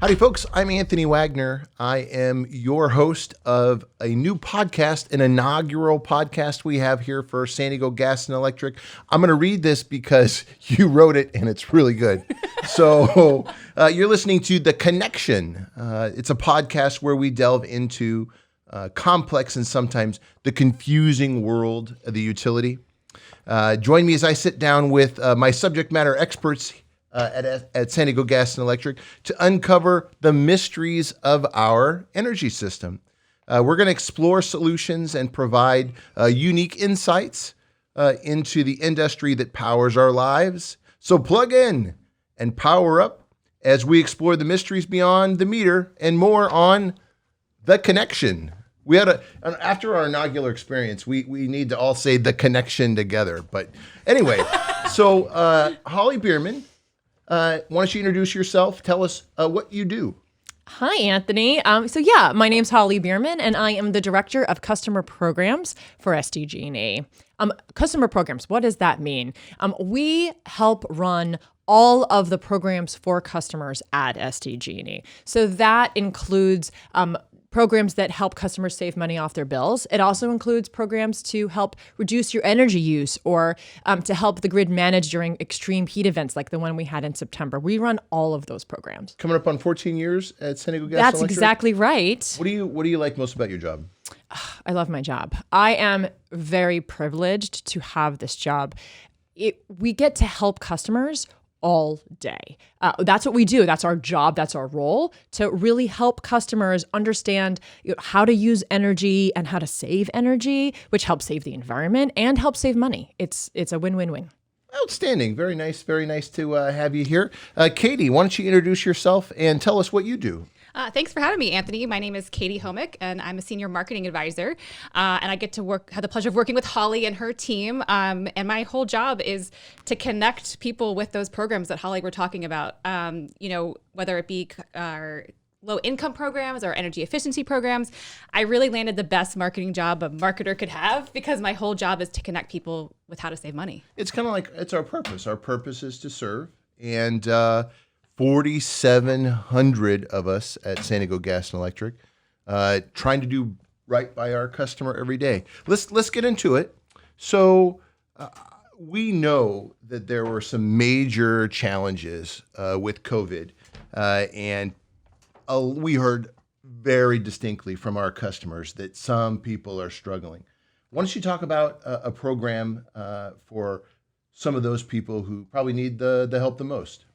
Howdy, folks. I'm Anthony Wagner. I am your host of a new podcast, an inaugural podcast we have here for San Diego Gas and Electric. I'm going to read this because you wrote it and it's really good. So you're listening to The Connection. It's a podcast where we delve into complex and sometimes the confusing world of the utility. Join me as I sit down with my subject matter experts at San Diego Gas and Electric to uncover the mysteries of our energy system. We're going to explore solutions and provide unique insights into the industry that powers our lives. So plug in and power up as we explore the mysteries beyond the meter and more on The Connection. We had after our inaugural experience, we need to all say The Connection together. But anyway, so Hollie Bierman, why don't you introduce yourself? Tell us what you do. Hi, Anthony. My name's Hollie Bierman, and I am the Director of Customer Programs for SDG&E. Customer programs, what does that mean? We help run all of the programs for customers at SDG&E. So that includes programs that help customers save money off their bills. It also includes programs to help reduce your energy use or to help the grid manage during extreme heat events like the one we had in September. We run all of those programs. Coming up on 14 years at San Diego Gas That's Electric? Exactly right. What do you like most about your job? I love my job. I am very privileged to have this job. We get to help customers all day. That's what we do. That's our job. That's our role, to really help customers understand how to use energy and how to save energy, which helps save the environment and helps save money. It's a win-win-win. Outstanding. Very nice to have you here. Katy, why don't you introduce yourself and tell us what you do? Thanks for having me, Anthony. My name is Katy Homyk, and I'm a senior marketing advisor. And I get to have the pleasure of working with Hollie and her team. And my whole job is to connect people with those programs that Hollie were talking about. Whether it be our low-income programs or energy efficiency programs. I really landed the best marketing job a marketer could have because my whole job is to connect people with how to save money. It's kind of like it's our purpose. Our purpose is to serve. And 4,700 of us at San Diego Gas and Electric, trying to do right by our customer every day. Let's get into it. So we know that there were some major challenges with COVID, and we heard very distinctly from our customers that some people are struggling. Why don't you talk about a program for some of those people who probably need the help the most?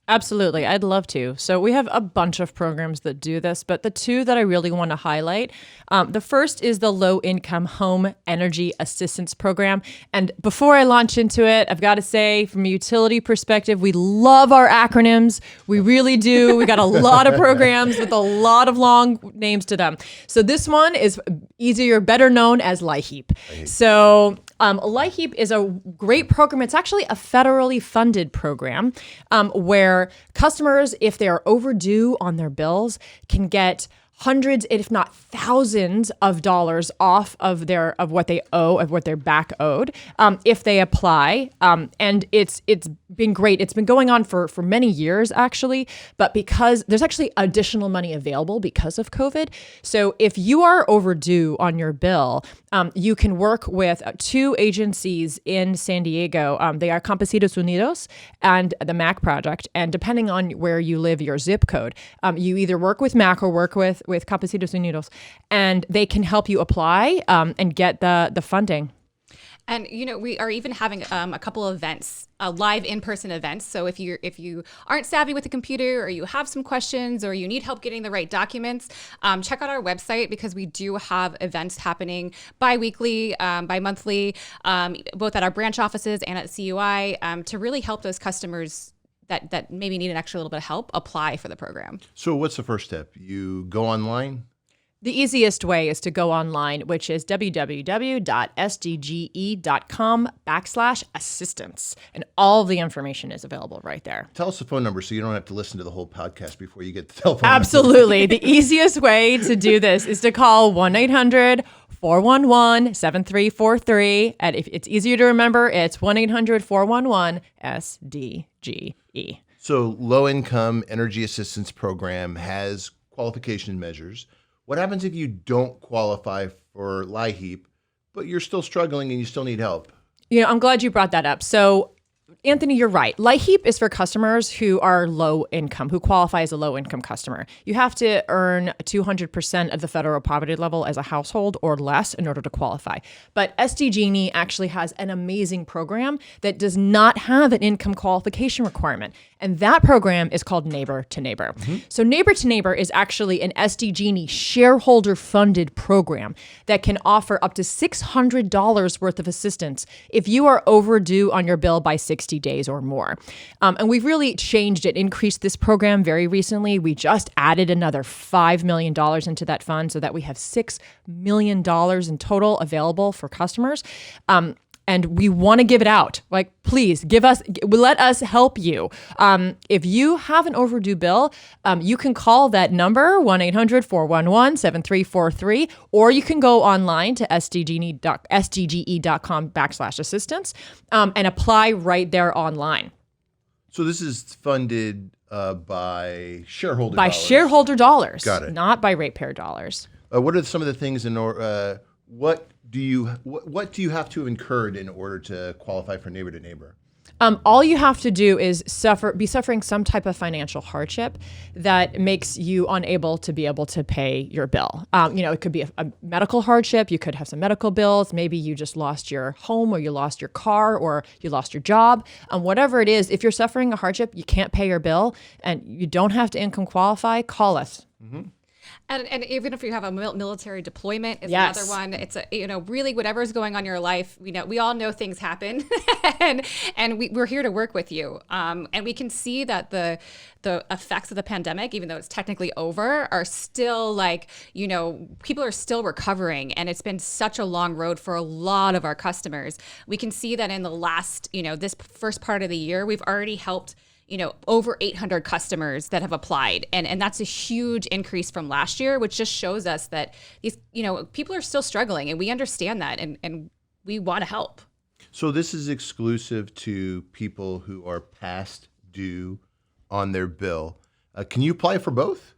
Absolutely. I'd love to. So we have a bunch of programs that do this, but the two that I really want to highlight, the first is the Low Income Home Energy Assistance Program. And before I launch into it, I've got to say, from a utility perspective, we love our acronyms. We really do. We got a lot of programs with a lot of long names to them. So this one is better known as LIHEAP. So LIHEAP is a great program. It's actually a federally funded program where customers, if they are overdue on their bills, can get hundreds, if not thousands of dollars off of what they owe, of what they're back owed, if they apply. And it's been great. It's been going on for many years, actually, but because there's actually additional money available because of COVID. So if you are overdue on your bill, you can work with two agencies in San Diego. They are Campesitos Unidos and the MAC Project. And depending on where you live, your zip code, you either work with MAC or work with Campesitos Unidos, and they can help you apply and get the funding. And we are even having a couple of events, live in-person events. So if you aren't savvy with the computer, or you have some questions, or you need help getting the right documents, check out our website, because we do have events happening bi-weekly, bi-monthly, both at our branch offices and at CUI, to really help those customers that maybe need an extra little bit of help apply for the program. So what's the first step? You go online? The easiest way is to go online, which is www.sdge.com/assistance. And all the information is available right there. Tell us the phone number so you don't have to listen to the whole podcast before you get the telephone Absolutely. The easiest way to do this is to call 1-800-411-7343. And if it's easier to remember, it's 1-800-411-SDGE. So low income energy assistance program has qualification measures. What happens if you don't qualify for LIHEAP, but you're still struggling and you still need help? I'm glad you brought that up. So Anthony, you're right. LIHEAP is for customers who are low income, who qualify as a low income customer. You have to earn 200% of the federal poverty level as a household or less in order to qualify. But SDG&E actually has an amazing program that does not have an income qualification requirement. And that program is called Neighbor to Neighbor. So Neighbor to Neighbor is actually an SDG&E shareholder funded program that can offer up to $600 worth of assistance if you are overdue on your bill by 60 days or more. And we've really changed it, increased this program very recently. We just added another $5 million into that fund so that we have $6 million in total available for customers. And we want to give it out. Like, please let us help you. If you have an overdue bill, you can call that number, 1-800-411-7343, or you can go online to sdge.com/assistance and apply right there online. So this is funded by shareholder By dollars. shareholder dollars, Got it. not by ratepayer dollars. What are some of the things what do you have to have incurred in order to qualify for Neighbor to Neighbor? All you have to do is be suffering some type of financial hardship that makes you unable to be able to pay your bill. It could be a medical hardship. You could have some medical bills. Maybe you just lost your home, or you lost your car, or you lost your job. Whatever it is, if you're suffering a hardship, you can't pay your bill, and you don't have to income qualify, call us. Mm-hmm. And even if you have a military deployment, is Yes. another one. It's really whatever's going on in your life. We all know things happen, and we're here to work with you. And we can see that the effects of the pandemic, even though it's technically over, are still people are still recovering, and it's been such a long road for a lot of our customers. We can see that in the last this first part of the year, we've already helped over 800 customers that have applied. And that's a huge increase from last year, which just shows us that these, people are still struggling, and we understand that, and we want to help. So this is exclusive to people who are past due on their bill. Can you apply for both?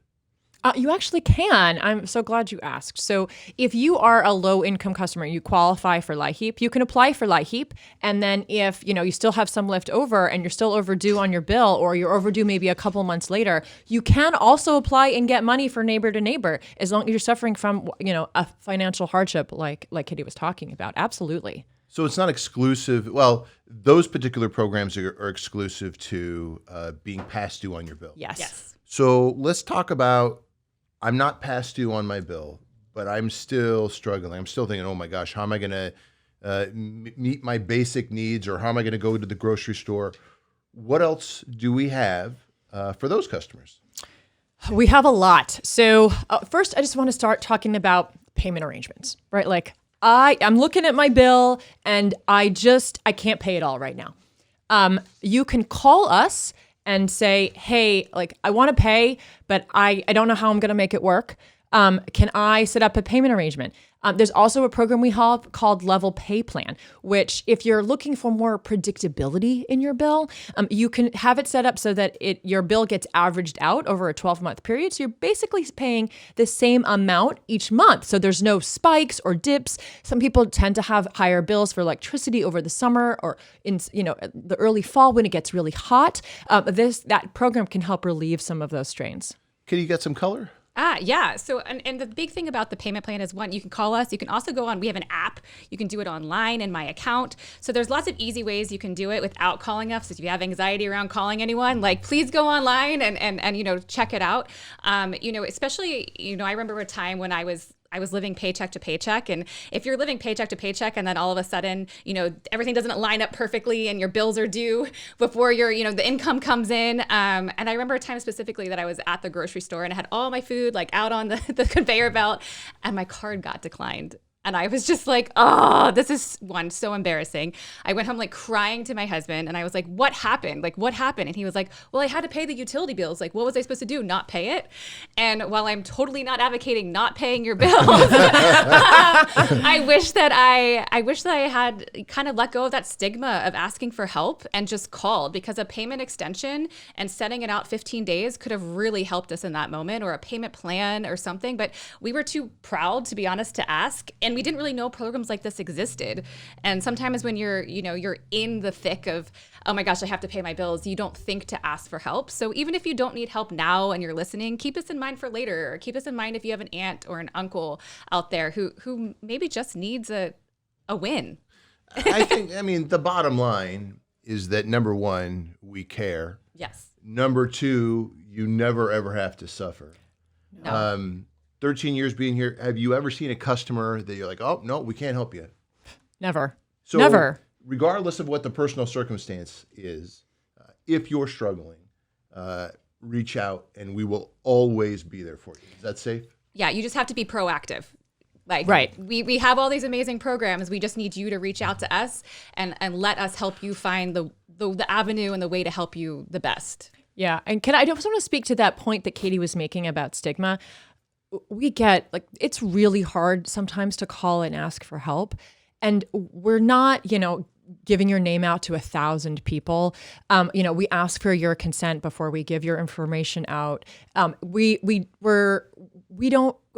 You actually can. I'm so glad you asked. So if you are a low income customer, you qualify for LIHEAP, you can apply for LIHEAP. And then if, you still have some left over and you're still overdue on your bill, or you're overdue maybe a couple months later, you can also apply and get money for Neighbor to Neighbor, as long as you're suffering from, a financial hardship like Katy was talking about. Absolutely. So it's not exclusive. Well, those particular programs are exclusive to being past due on your bill. Yes. So let's talk about, I'm not past due on my bill, but I'm still struggling. I'm still thinking, oh my gosh, how am I going to meet my basic needs, or how am I going to go to the grocery store? What else do we have for those customers? We have a lot. So first, I just want to start talking about payment arrangements, right? Like I'm looking at my bill and I can't pay it all right now. You can call us and say, hey, I want to pay, but I don't know how I'm going to make it work. Can I set up a payment arrangement? There's also a program we have called Level Pay Plan, which if you're looking for more predictability in your bill, you can have it set up so that your bill gets averaged out over a 12-month period. So you're basically paying the same amount each month. So there's no spikes or dips. Some people tend to have higher bills for electricity over the summer, or in the early fall when it gets really hot. That program can help relieve some of those strains. Katy, you got some color? Yeah. So, and the big thing about the payment plan is, one, you can call us. You can also go on, we have an app. You can do it online in my account. So there's lots of easy ways you can do it without calling us. If you have anxiety around calling anyone, please go online and check it out. Especially, I remember a time when I was living paycheck to paycheck. And if you're living paycheck to paycheck and then all of a sudden, everything doesn't line up perfectly and your bills are due before the income comes in. And I remember a time specifically that I was at the grocery store and I had all my food out on the conveyor belt, and my card got declined. And I was just like, oh, this is so embarrassing. I went home like crying to my husband and I was like, what happened? Like, what happened? And he was like, well, I had to pay the utility bills. Like, what was I supposed to do? Not pay it? And while I'm totally not advocating not paying your bills, I wish that I had kind of let go of that stigma of asking for help and just called, because a payment extension and setting it out 15 days could have really helped us in that moment, or a payment plan or something. But we were too proud, to be honest, to ask. And we didn't really know programs like this existed. And sometimes when you're in the thick of, oh my gosh, I have to pay my bills, you don't think to ask for help. So even if you don't need help now and you're listening, keep this in mind for later. Or keep this in mind if you have an aunt or an uncle out there who maybe just needs a win. I mean, the bottom line is that, number one, we care. Yes. Number two, you never ever have to suffer. No. 13 years being here, have you ever seen a customer that you're like, oh, no, we can't help you? Never. So Never. Regardless of what the personal circumstance is, if you're struggling, reach out and we will always be there for you. Is that safe? Yeah, you just have to be proactive. Like, right. We have all these amazing programs. We just need you to reach out to us and let us help you find the avenue and the way to help you the best. Yeah. And I just want to speak to that point that Katy was making about stigma. We get, like, it's really hard sometimes to call and ask for help. And we're not, giving your name out to 1,000 people. We ask for your consent before we give your information out.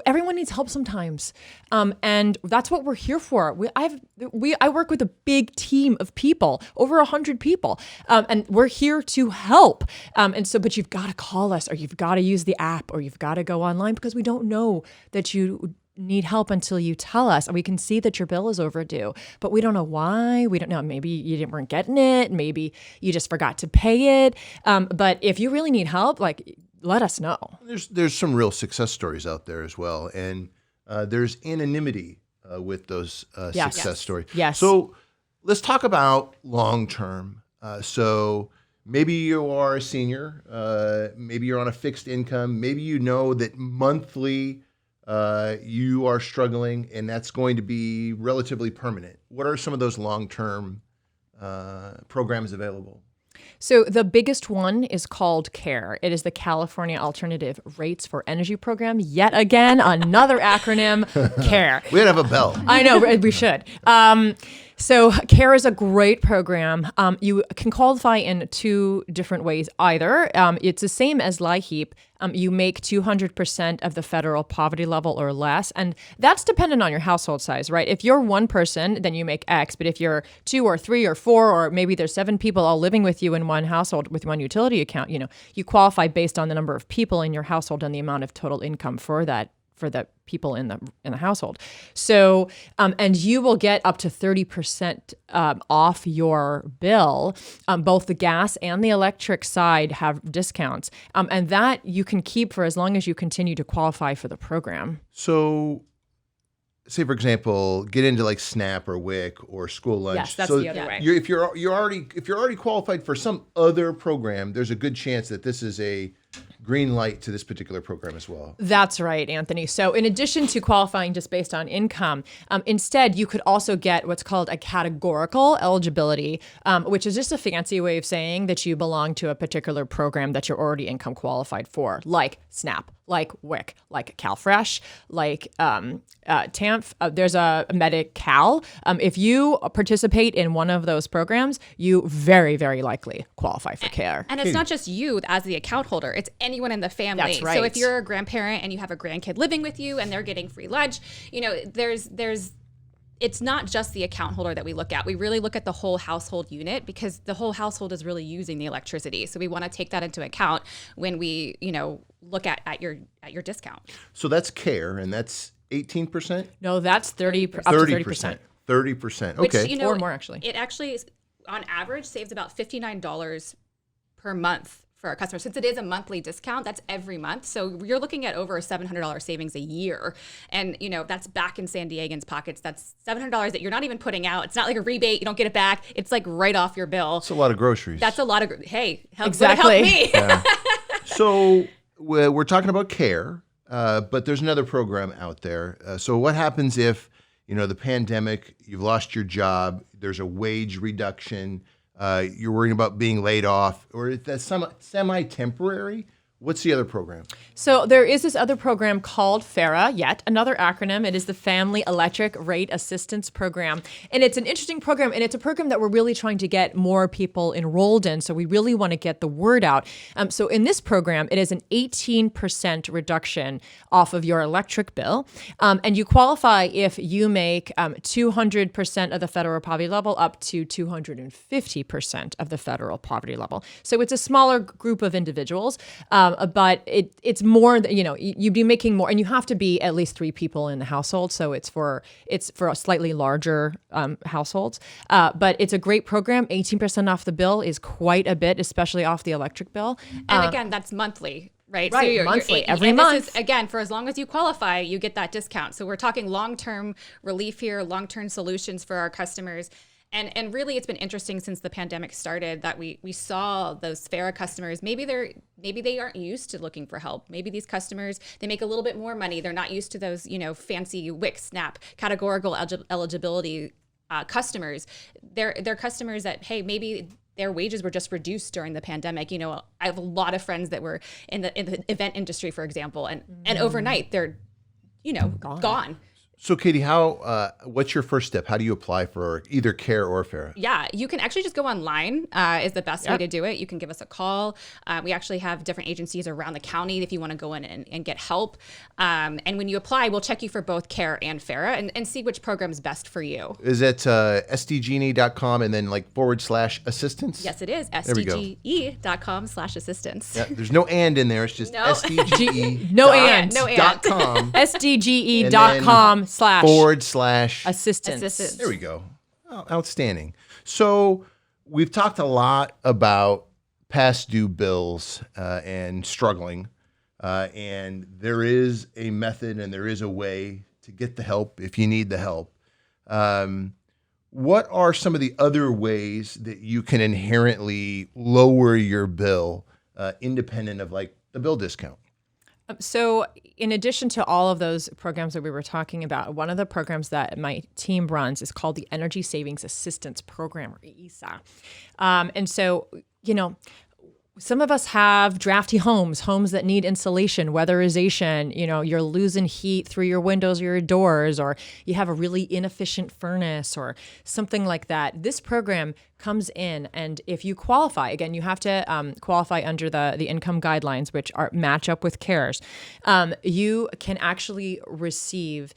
Everyone needs help sometimes. And that's what we're here for. I work with a big team of people, over 100 people, and we're here to help. But you've got to call us, or you've got to use the app, or you've got to go online, because we don't know that you need help until you tell us. And we can see that your bill is overdue, but we don't know why. We don't know. Maybe you weren't getting it. Maybe you just forgot to pay it. But if you really need help, let us know. There's some real success stories out there as well. And there's anonymity with those success stories. Yes. So let's talk about long-term. So maybe you are a senior, maybe you're on a fixed income, maybe you know that monthly you are struggling, and that's going to be relatively permanent. What are some of those long-term programs available? So the biggest one is called CARE. It is the California Alternative Rates for Energy Program. Yet again, another acronym, CARE. We'd have a bell. I know, we should. So CARE is a great program. You can qualify in two different ways. Either it's the same as LIHEAP. You make 200% of the federal poverty level or less. And that's dependent on your household size, right? If you're one person, then you make X. But if you're 2 or 3 or 4, or maybe there's 7 people all living with you in one household with one utility account, you qualify based on the number of people in your household and the amount of total income for the people in the household. So, and you will get up to 30% off your bill. Both the gas and the electric side have discounts. And that you can keep for as long as you continue to qualify for the program. So, say for example, get into like SNAP or WIC or school lunch. Yes, that's so the other way. If you're already qualified for some other program, there's a good chance that this is a green light to this particular program as well. That's right, Anthony. So in addition to qualifying just based on income, instead you could also get what's called a categorical eligibility, which is just a fancy way of saying that you belong to a particular program that you're already income qualified for, like SNAP, like WIC, like CalFresh, like TAMF. There's a Medi-Cal. If you participate in one of those programs, you very, very likely qualify for CARE. And it's not just you as the account holder. It's anyone in the family. That's right. So if you're a grandparent and you have a grandkid living with you and they're getting free lunch, it's not just the account holder that we look at. We really look at the whole household unit, because the whole household is really using the electricity. So we want to take that into account when we, look at your discount. So that's CARE, and that's 18%? No, that's 30%, up to 30%. 30%. Okay. Which, or more, actually. It actually, on average, saves about $59 per month for our customers. Since it is a monthly discount, that's every month. So you're looking at over a $700 savings a year. And, that's back in San Diegans' pockets. That's $700 that you're not even putting out. It's not like a rebate. You don't get it back. It's like right off your bill. That's a lot of groceries. That's a lot of, help Exactly. me. Yeah. So we're talking about CARE, but there's another program out there. So what happens if the pandemic, you've lost your job, there's a wage reduction, you're worrying about being laid off, or is that semi-temporary? What's the other program? So there is this other program called FERA, yet another acronym. It is the Family Electric Rate Assistance Program. And it's an interesting program, and it's a program that we're really trying to get more people enrolled in. So we really want to get the word out. So in this program, it is an 18% reduction off of your electric bill. And you qualify if you make 200% of the federal poverty level up to 250% of the federal poverty level. So it's a smaller group of individuals. But it's more, you'd be making more, and you have to be at least 3 people in the household. So it's for a slightly larger households. But it's a great program. 18% off the bill is quite a bit, especially off the electric bill. And again, that's monthly. Right. Right. So you're Monthly, every month. This is, again, for as long as you qualify, you get that discount. So we're talking long-term relief here, long-term solutions for our customers. And really, it's been interesting since the pandemic started that we saw those FERA customers. Maybe they aren't used to looking for help. Maybe these customers, they make a little bit more money. They're not used to those, fancy WIC, SNAP, categorical eligibility customers. They're customers that, hey, maybe their wages were just reduced during the pandemic. I have a lot of friends that were in the event industry, for example, and overnight they're, gone. So, Katy, what's your first step? How do you apply for either CARE or FERA? Yeah, you can actually just go online is the best way to do it. You can give us a call. We actually have different agencies around the county if you want to go in and get help. And when you apply, we'll check you for both CARE and FERA and see which program is best for you. Is it SDG&E.com and then /assistance? Yes, it is. SDGE.com/assistance. Yeah, there's no and in there. It's just SDGE. No and. .com. SDGE.com/. /assistance. There we go. Oh, outstanding. So we've talked a lot about past due bills and struggling. And there is a method and there is a way to get the help if you need the help. What are some of the other ways that you can inherently lower your bill independent of the bill discount? So in addition to all of those programs that we were talking about, one of the programs that my team runs is called the Energy Savings Assistance Program, or ESA. And so, some of us have drafty homes that need insulation, weatherization. You're losing heat through your windows or your doors, or you have a really inefficient furnace or something like that. This program comes in, and if you qualify, again, you have to qualify under the income guidelines, which match up with CARES. You can actually receive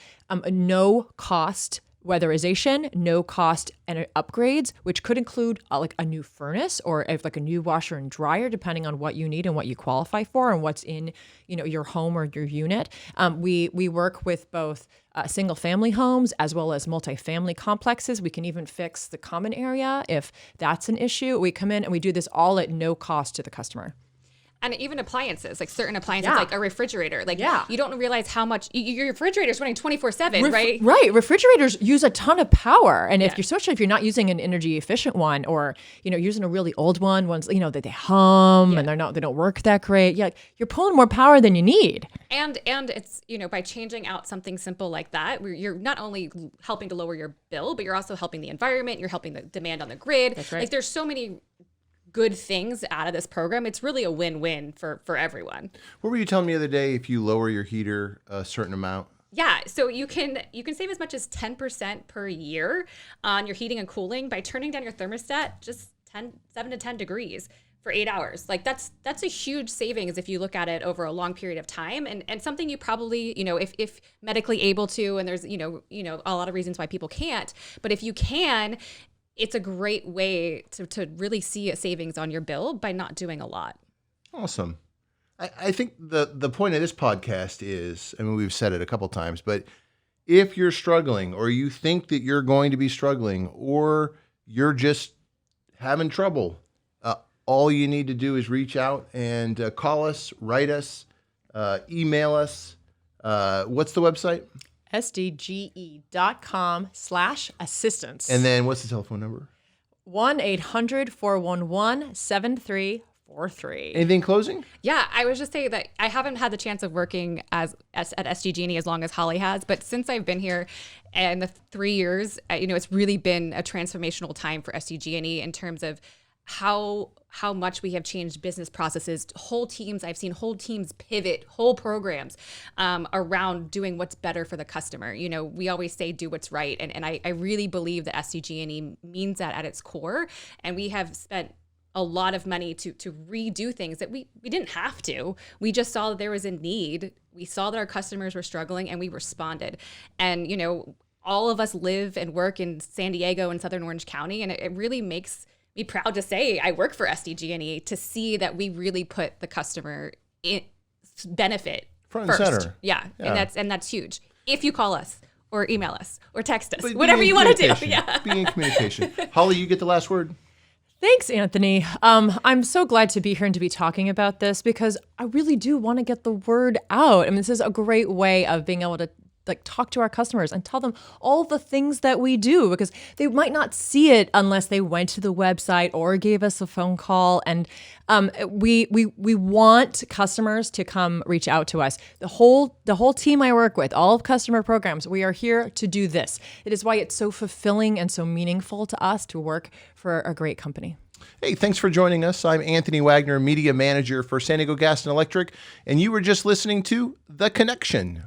no cost weatherization, no cost and upgrades, which could include a new furnace or a new washer and dryer, depending on what you need and what you qualify for and what's in your home or your unit. We work with both single family homes as well as multifamily complexes. We can even fix the common area if that's an issue. We come in and we do this all at no cost to the customer. And even appliances, certain appliances, like a refrigerator. You don't realize how much your refrigerator is running 24/7, right? Right. Refrigerators use a ton of power. And especially if you're not using an energy efficient one, or, using a really old ones, that they hum and they don't work that great. Yeah. You're pulling more power than you need. And it's, by changing out something simple like that, you're not only helping to lower your bill, but you're also helping the environment. You're helping the demand on the grid. That's right. There's so many good things out of this program. It's really a win-win for everyone. What were you telling me the other day? If you lower your heater a certain amount? Yeah, so you can save as much as 10% per year on your heating and cooling by turning down your thermostat just 7 to 10 degrees for 8 hours. That's a huge savings if you look at it over a long period of time, and something you probably, if medically able to, and there's, a lot of reasons why people can't, but if you can, it's a great way to really see a savings on your bill by not doing a lot. Awesome. I think the point of this podcast is, we've said it a couple times, but if you're struggling or you think that you're going to be struggling or you're just having trouble, all you need to do is reach out and call us, write us, email us. What's the website? SDGE.com/assistance. And then what's the telephone number? 1-800-411-7345. 4-3. Anything closing? Yeah, I was just saying that I haven't had the chance of working at SDG&E as long as Hollie has, but since I've been here and the 3 years, it's really been a transformational time for SDG&E in terms of how much we have changed business processes, whole teams. I've seen whole teams pivot, whole programs around doing what's better for the customer. We always say do what's right. And I really believe that SDG&E means that at its core. And we have spent a lot of money to redo things that we didn't have to. We just saw that there was a need. We saw that our customers were struggling and we responded. And, all of us live and work in San Diego and Southern Orange County. And it really makes me proud to say I work for SDG&E, to see that we really put the customer in benefit front and center. Yeah. And that's huge. If you call us or email us or text us, But whatever you want to do. Yeah. Be in communication. Hollie, you get the last word. Thanks, Anthony. I'm so glad to be here and to be talking about this because I really do want to get the word out. I mean, this is a great way of being able to talk to our customers and tell them all the things that we do, because they might not see it unless they went to the website or gave us a phone call. And we want customers to come reach out to us. The whole team I work with, all of customer programs, we are here to do this. It is why it's so fulfilling and so meaningful to us to work for a great company. Hey, thanks for joining us. I'm Anthony Wagner, Media Manager for San Diego Gas and Electric, and you were just listening to The Connection.